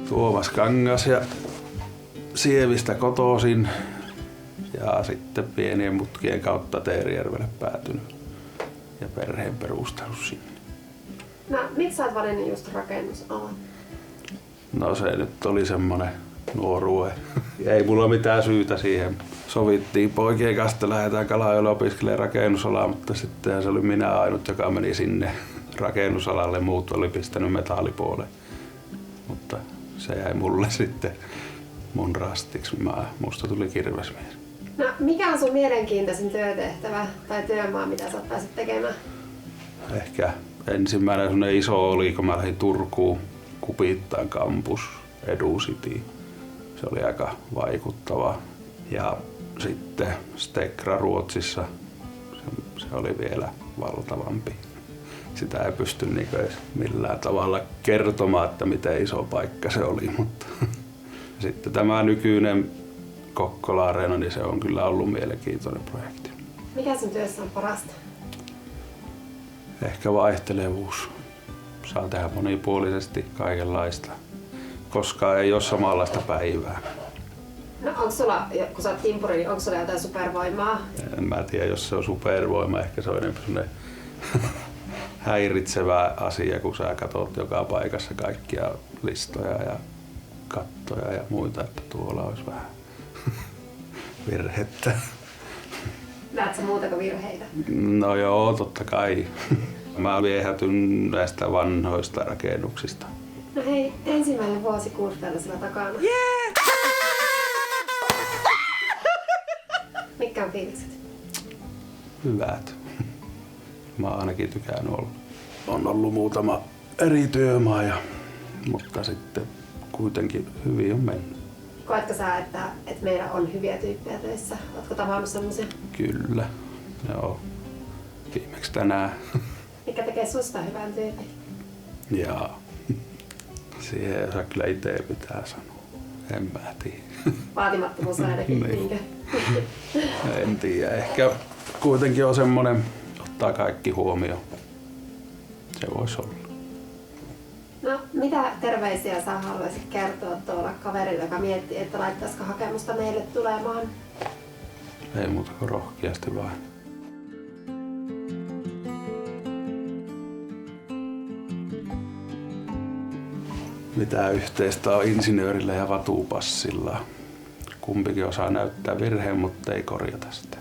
Tuomas Kangas ja Sievistä kotoisin ja sitten pienien mutkien kautta Teerijärvelle päätynyt ja perheen perustanut sinne. No, miksi sä oot valinnut just rakennusalan? No se nyt oli semmonen nuoruuden. Ei mulla mitään syytä siihen. Sovittiin poikien kanssa, että lähdetään Kalajoelle opiskelemaan rakennusalaa, mutta sitten se oli minä ainut, joka meni sinne rakennusalalle. Muut oli pistänyt metallipuoleen. Mutta se jäi mulle sitten mun rastiksi. Musta tuli kirvesmies. No, mikä on sun mielenkiintoisin työtehtävä tai työmaa, mitä sä ottaisit tekemään? Ehkä ensimmäinen semmonen iso oli, kun mä lähdin Turkuun Kupittaan kampus EduCity. Se oli aika vaikuttava. Ja sitten Stekra Ruotsissa, se oli vielä valtavampi. Sitä ei pysty edes millään tavalla kertomaan, että miten iso paikka se oli. Mutta sitten tämä nykyinen Kokkola-areena, niin se on kyllä ollut mielenkiintoinen projekti. Mikä sun työssä on parasta? Ehkä vaihtelevuus. Saa tehdä monipuolisesti kaikenlaista, koska ei ole samanlaista päivää. No onko sulla, kun sä oot timpuri, niin onko sulla jotain supervoimaa? En mä tiedä, jos se on supervoima, ehkä se on enemmän sellainen häiritsevä asia, kun sä katsot joka paikassa kaikkia listoja ja kattoja ja muita, että tuolla olisi vähän virhettä. Näet sä muuta kuin virheitä? No joo, totta kai. Mä viehätyn näistä vanhoista rakennuksista. No hei, ensimmäinen vuosi Kuuspäällisellä takana. Yeah! Mitkä on fiilikset? Hyvät. Mä oon ainakin tykännyt olla. On ollut muutama eri työmaa, mutta sitten kuitenkin hyvin on mennyt. Koetko sä, että meillä on hyviä tyyppejä töissä? Ootko tavannut semmoisia? Kyllä. Joo. Viimeksi tänään. Mikä tekee susta hyvän tyypin? Jaa. Siihen ei osaa kyllä itse pitää sanoa. En mä tiedä. Vaatimattomuus ainakin. Niin. En tiedä. Ehkä kuitenkin on semmonen, ottaa kaikki huomioon. Se voisi olla. No, mitä terveisiä sä haluaisit kertoa tuolla kaverille, joka miettii, että laittaisiko hakemusta meille tulemaan? Ei muuta kuin rohkeasti vaan. Mitä yhteistä on insinöörillä ja vatupassilla? Kumpikin osaa näyttää virheen, mutta ei korjata sitä.